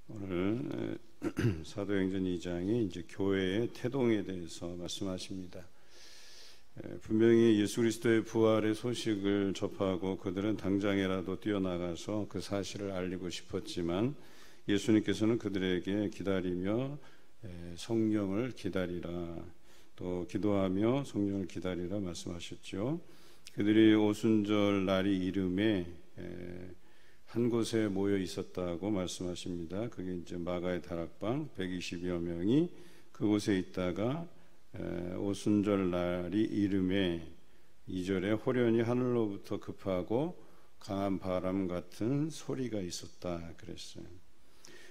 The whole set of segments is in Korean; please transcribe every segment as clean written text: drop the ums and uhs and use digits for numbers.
오늘 사도행전 2장이 이제 교회의 태동에 대해서 말씀하십니다. 분명히 예수 그리스도의 부활의 소식을 접하고 그들은 당장이라도 뛰어나가서 그 사실을 알리고 싶었지만 예수님께서는 그들에게 기다리며 성령을 기다리라, 또 기도하며 성령을 기다리라 말씀하셨죠. 그들이 오순절 날이 이름에 한 곳에 모여 있었다고 말씀하십니다. 그게 이제 마가의 다락방 120여 명이 그곳에 있다가 오순절 날이 이름에 2절에 호련히 하늘로부터 급하고 강한 바람 같은 소리가 있었다 그랬어요.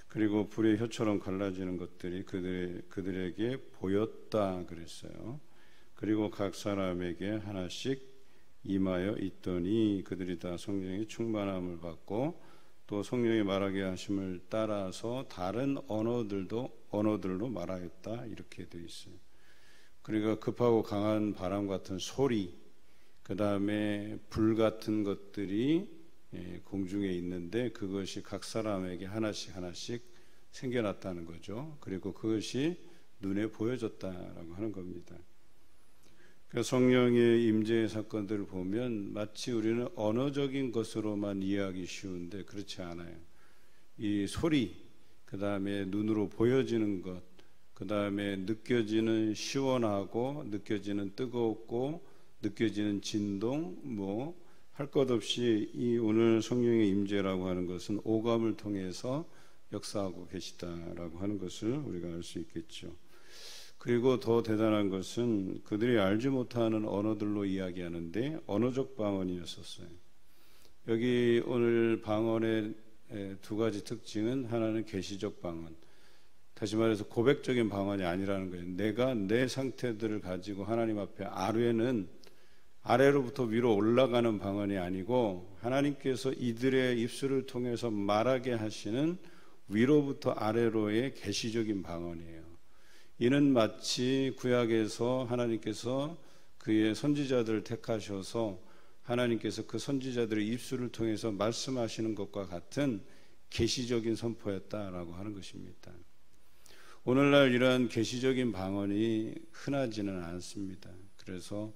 그리고 불의 혀처럼 갈라지는 것들이 그들에게 보였다 그랬어요. 그리고 각 사람에게 하나씩 임하여 있더니 그들이 다 성령의 충만함을 받고 또 성령의 말하게 하심을 따라서 다른 언어들로 말하였다 이렇게 되어 있어요. 그러니까 급하고 강한 바람 같은 소리, 그 다음에 불 같은 것들이 공중에 있는데 그것이 각 사람에게 하나씩 생겨났다는 거죠. 그리고 그것이 눈에 보여졌다라고 하는 겁니다. 성령의 임재의 사건들을 보면 마치 우리는 언어적인 것으로만 이해하기 쉬운데 그렇지 않아요. 이 소리, 그 다음에 눈으로 보여지는 것, 그 다음에 느껴지는 시원하고 느껴지는 뜨겁고 느껴지는 진동, 할 것 없이 이 오늘 성령의 임재라고 하는 것은 오감을 통해서 역사하고 계시다라고 하는 것을 우리가 알 수 있겠죠. 그리고 더 대단한 것은 그들이 알지 못하는 언어들로 이야기하는데 언어적 방언이었었어요. 여기 오늘 방언의 두 가지 특징은 하나는 계시적 방언, 다시 말해서 고백적인 방언이 아니라는 거예요. 내가 내 상태들을 가지고 하나님 앞에 아래로부터 위로 올라가는 방언이 아니고 하나님께서 이들의 입술을 통해서 말하게 하시는 위로부터 아래로의 계시적인 방언이에요. 이는 마치 구약에서 하나님께서 그의 선지자들을 택하셔서 하나님께서 그 선지자들의 입술을 통해서 말씀하시는 것과 같은 계시적인 선포였다라고 하는 것입니다. 오늘날 이러한 계시적인 방언이 흔하지는 않습니다. 그래서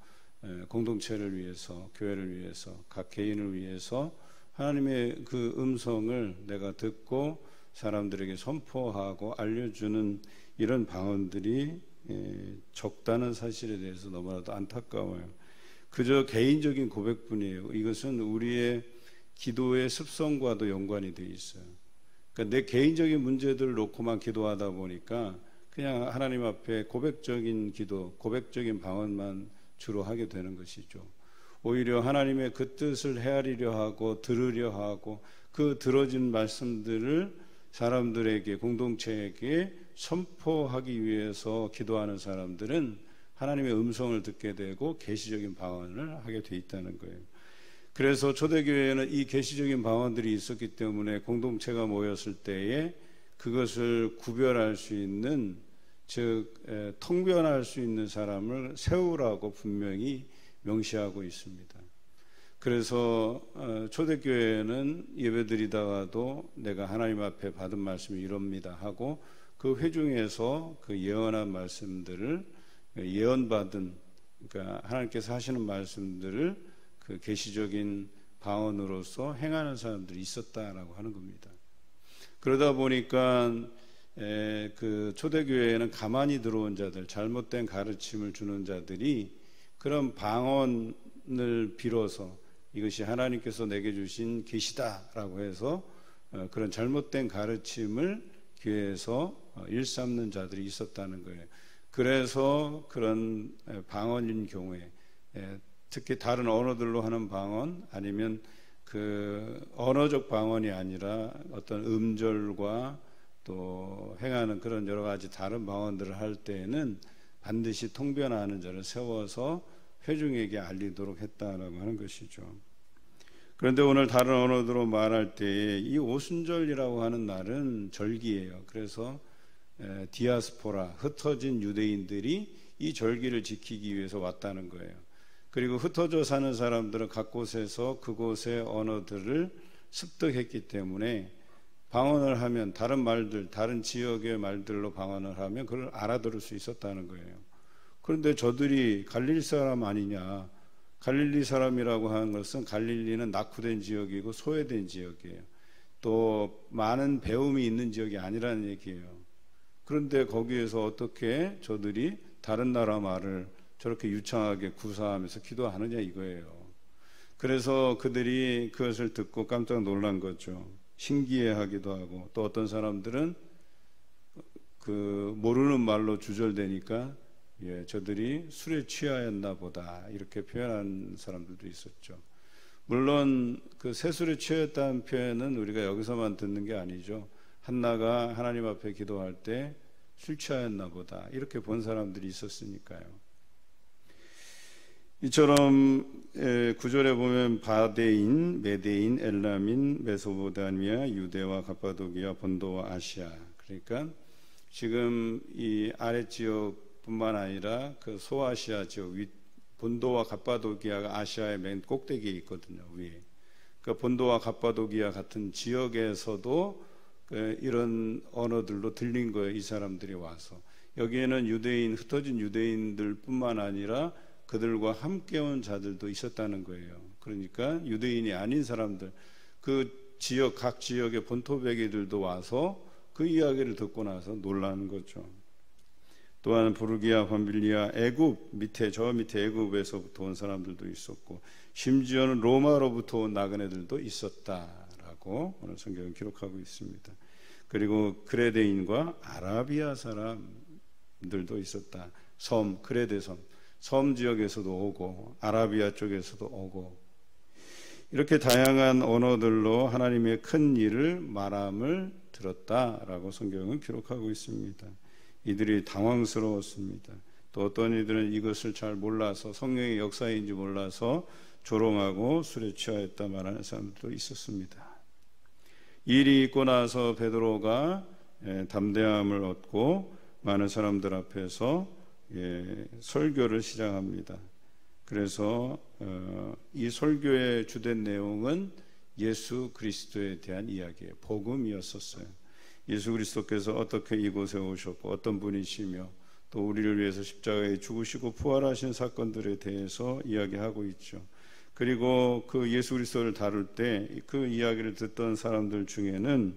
공동체를 위해서, 교회를 위해서, 각 개인을 위해서 하나님의 그 음성을 내가 듣고 사람들에게 선포하고 알려주는 이런 방언들이 적다는 사실에 대해서 너무나도 안타까워요. 그저 개인적인 고백뿐이에요. 이것은 우리의 기도의 습성과도 연관이 되어 있어요. 그러니까 내 개인적인 문제들을 놓고만 기도하다 보니까 그냥 하나님 앞에 고백적인 기도, 고백적인 방언만 주로 하게 되는 것이죠. 오히려 하나님의 그 뜻을 헤아리려 하고 들으려 하고 그 들어진 말씀들을 사람들에게, 공동체에게 선포하기 위해서 기도하는 사람들은 하나님의 음성을 듣게 되고 계시적인 방언을 하게 돼 있다는 거예요. 그래서 초대교회에는 이 계시적인 방언들이 있었기 때문에 공동체가 모였을 때에 그것을 구별할 수 있는, 즉 통변할 수 있는 사람을 세우라고 분명히 명시하고 있습니다. 그래서 초대교회는 예배드리다가도 내가 하나님 앞에 받은 말씀이 이럽니다 하고 그 회중에서 그 예언한 말씀들을 예언받은, 그러니까 하나님께서 하시는 말씀들을 그 계시적인 방언으로서 행하는 사람들이 있었다라고 하는 겁니다. 그러다 보니까 그 초대교회에는 가만히 들어온 자들, 잘못된 가르침을 주는 자들이 그런 방언을 빌어서 이것이 하나님께서 내게 주신 계시다라고 해서 그런 잘못된 가르침을 교회에서 일삼는 자들이 있었다는 거예요. 그래서 그런 방언인 경우에 특히 다른 언어들로 하는 방언, 아니면 그 언어적 방언이 아니라 어떤 음절과 또 행하는 그런 여러 가지 다른 방언들을 할 때에는 반드시 통변하는 자를 세워서 회중에게 알리도록 했다라고 하는 것이죠. 그런데 오늘 다른 언어로 말할 때에 이 오순절이라고 하는 날은 절기예요. 그래서 디아스포라, 흩어진 유대인들이 이 절기를 지키기 위해서 왔다는 거예요. 그리고 흩어져 사는 사람들은 각 곳에서 그곳의 언어들을 습득했기 때문에 방언을 하면 다른 말들, 다른 지역의 말들로 방언을 하면 그걸 알아들을 수 있었다는 거예요. 그런데 저들이 갈릴리 사람 아니냐? 갈릴리 사람이라고 하는 것은 갈릴리는 낙후된 지역이고 소외된 지역이에요. 또 많은 배움이 있는 지역이 아니라는 얘기예요. 그런데 거기에서 어떻게 저들이 다른 나라 말을 저렇게 유창하게 구사하면서 기도하느냐 이거예요. 그래서 그들이 그것을 듣고 깜짝 놀란 거죠. 신기해하기도 하고, 또 어떤 사람들은 그 모르는 말로 주절되니까 저들이 술에 취하였나 보다 이렇게 표현한 사람들도 있었죠. 물론 그 새술에 취했다는 표현은 우리가 여기서만 듣는 게 아니죠. 한나가 하나님 앞에 기도할 때 술 취하였나 보다 이렇게 본 사람들이 있었으니까요. 이처럼 9절에 보면 바데인, 메데인, 엘라민, 메소포타미아, 유대와 갑바도기아, 본도와 아시아, 그러니까 지금 이 아랫지역뿐만 아니라 그 소아시아 지역, 본도와 갑바도기아가 아시아의 맨 꼭대기에 있거든요. 위에. 그러니까 본도와 갑바도기아 같은 지역에서도 이런 언어들로 들린 거예요. 이 사람들이 와서. 여기에는 유대인, 흩어진 유대인들뿐만 아니라 그들과 함께 온 자들도 있었다는 거예요. 그러니까 유대인이 아닌 사람들, 그 지역, 각 지역의 본토배기들도 와서 그 이야기를 듣고 나서 놀라는 거죠. 또한 부르기아, 밤빌리아, 애굽 밑에, 저 밑에 애굽에서부터 온 사람들도 있었고, 심지어는 로마로부터 온 나그네들도 있었다라고 오늘 성경은 기록하고 있습니다. 그리고 그레데인과 아라비아 사람들도 있었다. 섬, 그레데 섬 지역에서도 오고 아라비아 쪽에서도 오고, 이렇게 다양한 언어들로 하나님의 큰 일을 말함을 들었다라고 성경은 기록하고 있습니다. 이들이 당황스러웠습니다. 또 어떤 이들은 이것을 잘 몰라서, 성령의 역사인지 몰라서 조롱하고 술에 취하였다 말하는 사람들도 있었습니다. 일이 있고 나서 베드로가 담대함을 얻고 많은 사람들 앞에서 설교를 시작합니다. 그래서 이 설교의 주된 내용은 예수 그리스도에 대한 이야기예요. 복음이었었어요. 예수 그리스도께서 어떻게 이곳에 오셨고 어떤 분이시며 또 우리를 위해서 십자가에 죽으시고 부활하신 사건들에 대해서 이야기하고 있죠. 그리고 그 예수 그리스도를 다룰 때 그 이야기를 듣던 사람들 중에는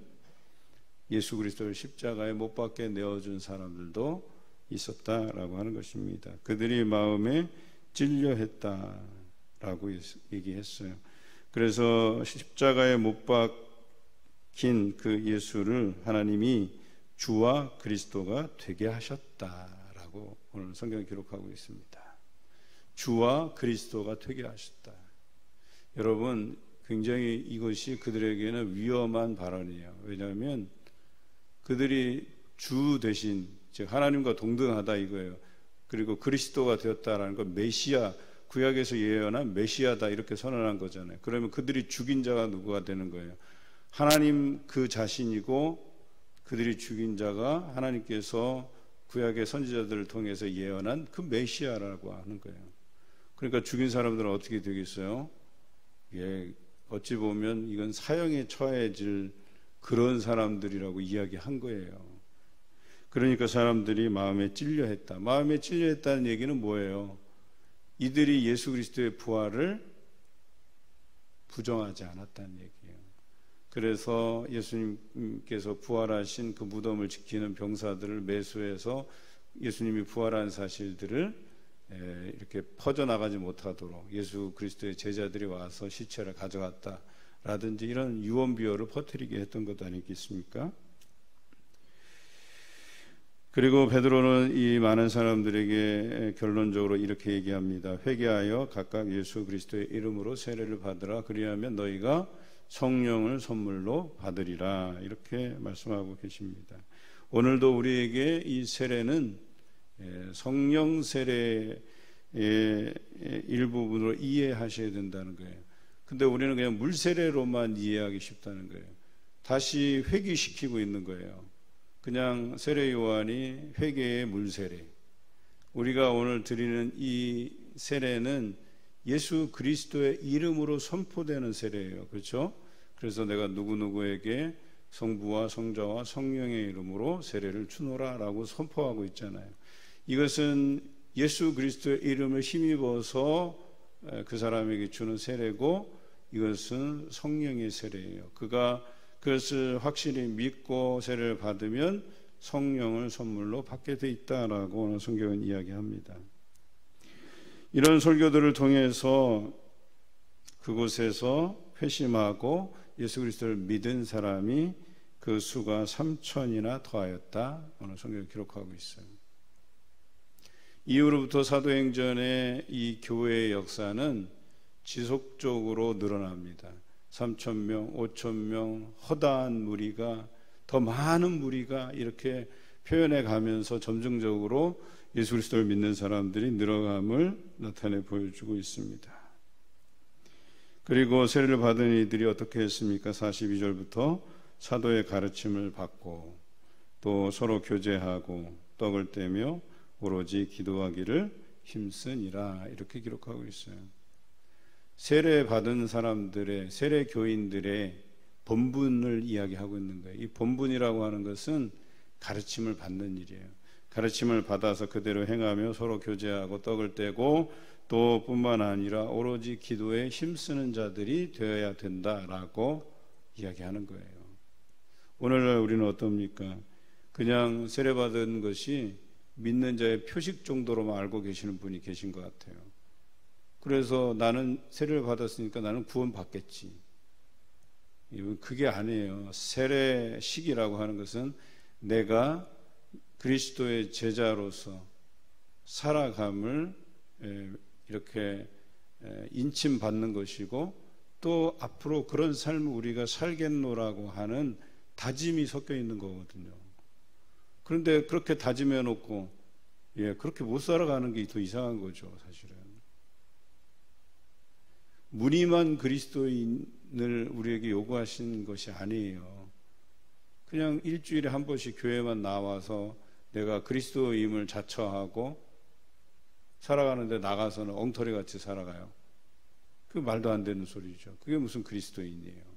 예수 그리스도를 십자가에 못 박게 내어준 사람들도 있었다라고 하는 것입니다. 그들이 마음에 찔려했다라고 얘기했어요. 그래서 십자가에 못 박힌 그 예수를 하나님이 주와 그리스도가 되게 하셨다라고 오늘 성경에 기록하고 있습니다. 주와 그리스도가 되게 하셨다. 여러분, 굉장히 이것이 그들에게는 위험한 발언이에요. 왜냐하면 그들이 주 대신, 즉 하나님과 동등하다 이거예요. 그리고 그리스도가 되었다라는 건 메시아, 구약에서 예언한 메시아다 이렇게 선언한 거잖아요. 그러면 그들이 죽인 자가 누구가 되는 거예요? 하나님 그 자신이고, 그들이 죽인 자가 하나님께서 구약의 선지자들을 통해서 예언한 그 메시아라고 하는 거예요. 그러니까 죽인 사람들은 어떻게 되겠어요? 어찌 보면 이건 사형에 처해질 그런 사람들이라고 이야기한 거예요. 그러니까 사람들이 마음에 찔려했다. 마음에 찔려했다는 얘기는 뭐예요? 이들이 예수 그리스도의 부활을 부정하지 않았다는 얘기예요. 그래서 예수님께서 부활하신 그 무덤을 지키는 병사들을 매수해서 예수님이 부활한 사실들을 이렇게 퍼져나가지 못하도록 예수 그리스도의 제자들이 와서 시체를 가져갔다라든지 이런 유언비어를 퍼뜨리게 했던 것 아니겠습니까? 그리고 베드로는 이 많은 사람들에게 결론적으로 이렇게 얘기합니다. 회개하여 각각 예수 그리스도의 이름으로 세례를 받으라. 그리하면 너희가 성령을 선물로 받으리라. 이렇게 말씀하고 계십니다. 오늘도 우리에게 이 세례는 성령 세례의 일부분으로 이해하셔야 된다는 거예요. 근데 우리는 그냥 물 세례로만 이해하기 쉽다는 거예요. 다시 회귀시키고 있는 거예요. 그냥 세례 요한이 회개의 물 세례. 우리가 오늘 드리는 이 세례는 예수 그리스도의 이름으로 선포되는 세례예요. 그렇죠? 그래서 내가 누구누구에게 성부와 성자와 성령의 이름으로 세례를 주노라라고 선포하고 있잖아요. 이것은 예수 그리스도의 이름을 힘입어서 그 사람에게 주는 세례고, 이것은 성령의 세례예요. 그가 그것을 확실히 믿고 세례를 받으면 성령을 선물로 받게 돼 있다라고 오늘 성경은 이야기합니다. 이런 설교들을 통해서 그곳에서 회심하고 예수 그리스도를 믿은 사람이 그 수가 3,000이나 더하였다, 오늘 성경을 기록하고 있어요. 이후로부터 사도행전의 이 교회의 역사는 지속적으로 늘어납니다. 3,000명, 5,000명, 허다한 무리가, 더 많은 무리가 이렇게 표현해 가면서 점증적으로 예수 그리스도를 믿는 사람들이 늘어감을 나타내 보여주고 있습니다. 그리고 세례를 받은 이들이 어떻게 했습니까? 42절부터 사도의 가르침을 받고 또 서로 교제하고 떡을 떼며 오로지 기도하기를 힘쓰니라, 이렇게 기록하고 있어요. 세례 받은 사람들의, 세례 교인들의 본분을 이야기하고 있는 거예요. 이 본분이라고 하는 것은 가르침을 받는 일이에요. 가르침을 받아서 그대로 행하며 서로 교제하고 떡을 떼고 또 뿐만 아니라 오로지 기도에 힘쓰는 자들이 되어야 된다라고 이야기하는 거예요. 오늘날 우리는 어떻습니까? 그냥 세례받은 것이 믿는 자의 표식 정도로만 알고 계시는 분이 계신 것 같아요. 그래서 나는 세례를 받았으니까 나는 구원 받겠지. 그게 아니에요. 세례식이라고 하는 것은 내가 그리스도의 제자로서 살아감을 이렇게 인침받는 것이고, 또 앞으로 그런 삶을 우리가 살겠노라고 하는 다짐이 섞여 있는 거거든요. 그런데 그렇게 다짐해 놓고 그렇게 못 살아가는 게 더 이상한 거죠, 사실은. 무늬만 그리스도인을 우리에게 요구하신 것이 아니에요. 그냥 일주일에 한 번씩 교회만 나와서 내가 그리스도임을 자처하고 살아가는데 나가서는 엉터리같이 살아가요. 그 말도 안 되는 소리죠. 그게 무슨 그리스도인이에요.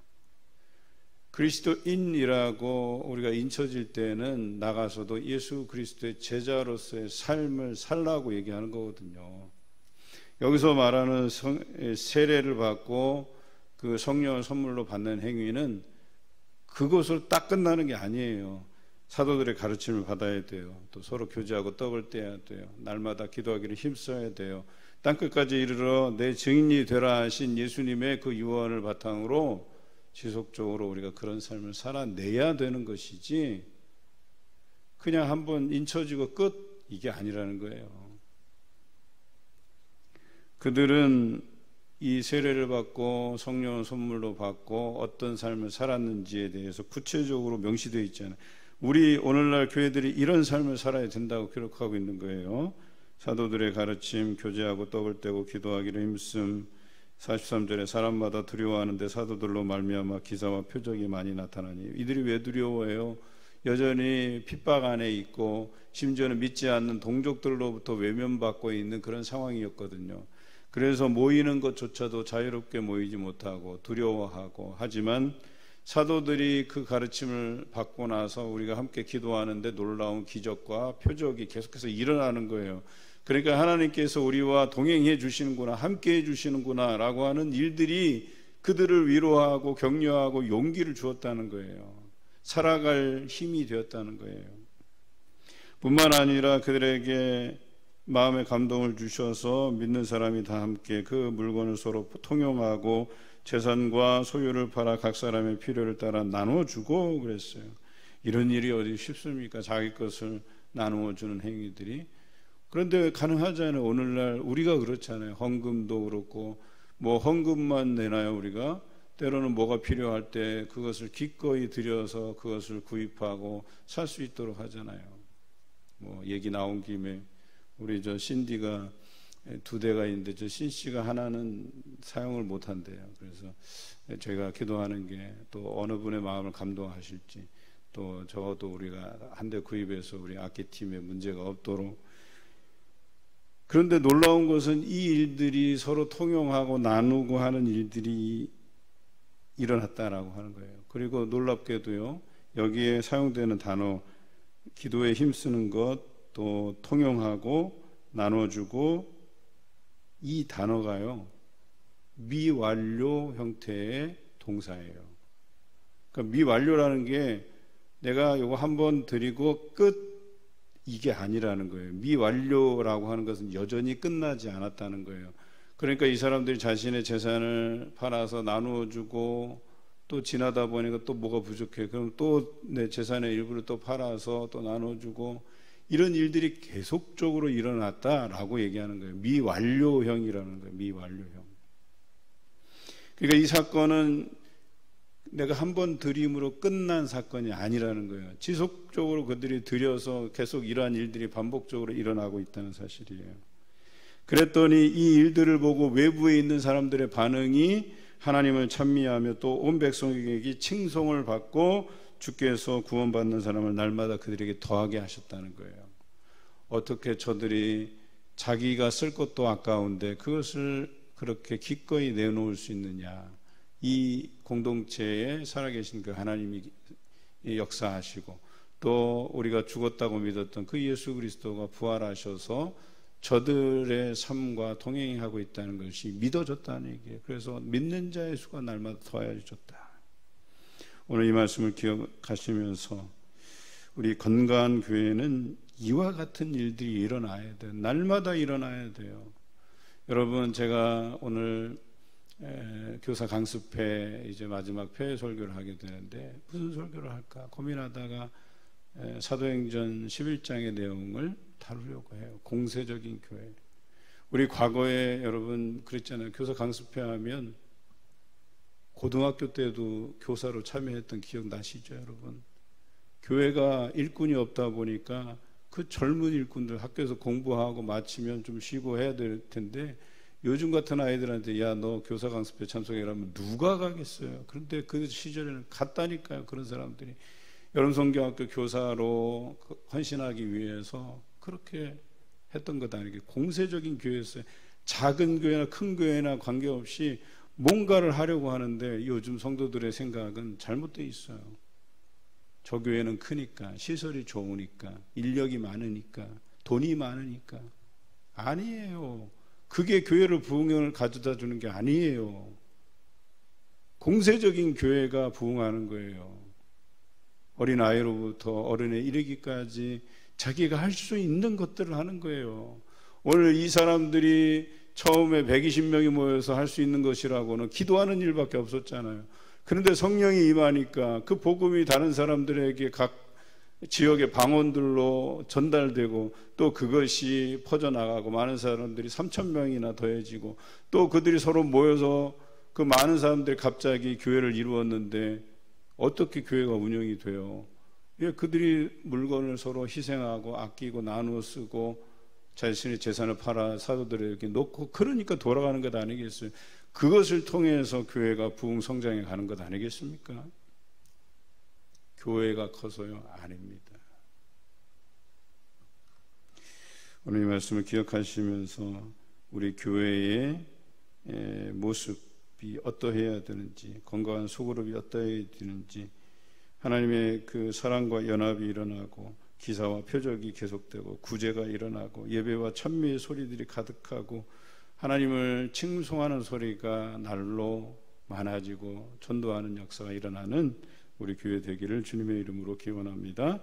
그리스도인이라고 우리가 인쳐질 때는 나가서도 예수 그리스도의 제자로서의 삶을 살라고 얘기하는 거거든요. 여기서 말하는 세례를 받고 그 성령을 선물로 받는 행위는 그것으로 딱 끝나는 게 아니에요. 사도들의 가르침을 받아야 돼요. 또 서로 교제하고 떡을 떼야 돼요. 날마다 기도하기를 힘써야 돼요. 땅끝까지 이르러 내 증인이 되라 하신 예수님의 그 유언을 바탕으로 지속적으로 우리가 그런 삶을 살아내야 되는 것이지, 그냥 한번 인쳐지고 끝, 이게 아니라는 거예요. 그들은 이 세례를 받고 성령을 선물로 받고 어떤 삶을 살았는지에 대해서 구체적으로 명시되어 있잖아요. 우리 오늘날 교회들이 이런 삶을 살아야 된다고 기록하고 있는 거예요. 사도들의 가르침, 교제하고 떡을 떼고 기도하기를 힘씀. 43절에 사람마다 두려워하는데 사도들로 말미암아 기사와 표적이 많이 나타나니. 이들이 왜 두려워해요? 여전히 핍박 안에 있고 심지어는 믿지 않는 동족들로부터 외면받고 있는 그런 상황이었거든요. 그래서 모이는 것조차도 자유롭게 모이지 못하고 두려워하고, 하지만 사도들이 그 가르침을 받고 나서 우리가 함께 기도하는데 놀라운 기적과 표적이 계속해서 일어나는 거예요. 그러니까 하나님께서 우리와 동행해 주시는구나, 함께 해 주시는구나 라고 하는 일들이 그들을 위로하고 격려하고 용기를 주었다는 거예요. 살아갈 힘이 되었다는 거예요. 뿐만 아니라 그들에게 마음의 감동을 주셔서 믿는 사람이 다 함께 그 물건을 서로 통용하고 재산과 소유를 팔아 각 사람의 필요를 따라 나눠주고 그랬어요. 이런 일이 어디 쉽습니까? 자기 것을 나누어 주는 행위들이. 그런데 가능하잖아요. 오늘날 우리가 그렇잖아요. 헌금도 그렇고, 뭐 헌금만 내나요 우리가? 때로는 뭐가 필요할 때 그것을 기꺼이 들여서 그것을 구입하고 살 수 있도록 하잖아요. 뭐 얘기 나온 김에 우리 저 신디가 2대가 있는데 저 신씨가 하나는 사용을 못 한대요. 그래서 제가 기도하는 게 또 어느 분의 마음을 감동하실지, 또 적어도 우리가 한 대 구입해서 우리 악기팀에 문제가 없도록. 그런데 놀라운 것은 이 일들이 서로 통용하고 나누고 하는 일들이 일어났다라고 하는 거예요. 그리고 놀랍게도요, 여기에 사용되는 단어, 기도에 힘쓰는 것, 또 통용하고 나눠주고, 이 단어가요 미완료 형태의 동사예요. 그러니까 미완료라는 게 내가 이거 한번 드리고 끝, 이게 아니라는 거예요. 미완료라고 하는 것은 여전히 끝나지 않았다는 거예요. 그러니까 이 사람들이 자신의 재산을 팔아서 나누어주고, 또 지나다 보니까 또 뭐가 부족해, 그럼 또 내 재산의 일부를 또 팔아서 또 나눠주고, 이런 일들이 계속적으로 일어났다라고 얘기하는 거예요. 미완료형이라는 거예요. 미완료형. 그러니까 이 사건은 내가 한 번 드림으로 끝난 사건이 아니라는 거예요. 지속적으로 그들이 드려서 계속 이러한 일들이 반복적으로 일어나고 있다는 사실이에요. 그랬더니 이 일들을 보고 외부에 있는 사람들의 반응이 하나님을 찬미하며 또 온 백성에게 칭송을 받고 주께서 구원받는 사람을 날마다 그들에게 더하게 하셨다는 거예요. 어떻게 저들이 자기가 쓸 것도 아까운데 그것을 그렇게 기꺼이 내놓을 수 있느냐. 이 공동체에 살아계신 그 하나님이 역사하시고, 또 우리가 죽었다고 믿었던 그 예수 그리스도가 부활하셔서 저들의 삶과 동행하고 있다는 것이 믿어졌다는 얘기예요. 그래서 믿는 자의 수가 날마다 더해졌다. 오늘 이 말씀을 기억하시면서 우리 건강한 교회는 이와 같은 일들이 일어나야 돼요. 날마다 일어나야 돼요. 여러분, 제가 오늘 교사 강습회 이제 마지막 폐회 설교를 하게 되는데 무슨 설교를 할까 고민하다가 사도행전 11장의 내용을 다루려고 해요. 공세적인 교회. 우리 과거에 여러분 그랬잖아요. 교사 강습회 하면 고등학교 때도 교사로 참여했던 기억 나시죠, 여러분? 교회가 일꾼이 없다 보니까 그 젊은 일꾼들 학교에서 공부하고 마치면 좀 쉬고 해야 될 텐데, 요즘 같은 아이들한테 야, 너 교사 강습회 참석해라면 누가 가겠어요? 그런데 그 시절에는 갔다니까요, 그런 사람들이. 여름성경학교 교사로 헌신하기 위해서 그렇게 했던 것 아니겠어요? 공세적인 교회였어요. 작은 교회나 큰 교회나 관계없이 뭔가를 하려고 하는데 요즘 성도들의 생각은 잘못되어 있어요. 저 교회는 크니까, 시설이 좋으니까, 인력이 많으니까, 돈이 많으니까. 아니에요. 그게 교회를 부흥을 가져다 주는 게 아니에요. 공세적인 교회가 부흥하는 거예요. 어린아이로부터 어른에 이르기까지 자기가 할 수 있는 것들을 하는 거예요. 오늘 이 사람들이 처음에 120명이 모여서 할 수 있는 것이라고는 기도하는 일밖에 없었잖아요. 그런데 성령이 임하니까 그 복음이 다른 사람들에게 각 지역의 방언들로 전달되고, 또 그것이 퍼져나가고 많은 사람들이 3,000명이나 더해지고, 또 그들이 서로 모여서 그 많은 사람들이 갑자기 교회를 이루었는데 어떻게 교회가 운영이 돼요? 그들이 물건을 서로 희생하고 아끼고 나누어 쓰고 자신의 재산을 팔아 사도들에게 놓고, 그러니까 돌아가는 것 아니겠어요? 그것을 통해서 교회가 부흥 성장해 가는 것 아니겠습니까? 교회가 커서요? 아닙니다. 오늘 이 말씀을 기억하시면서 우리 교회의 모습이 어떠해야 되는지, 건강한 소그룹이 어떠해야 되는지, 하나님의 그 사랑과 연합이 일어나고 기사와 표적이 계속되고 구제가 일어나고 예배와 찬미의 소리들이 가득하고 하나님을 칭송하는 소리가 날로 많아지고 전도하는 역사가 일어나는 우리 교회 되기를 주님의 이름으로 기원합니다.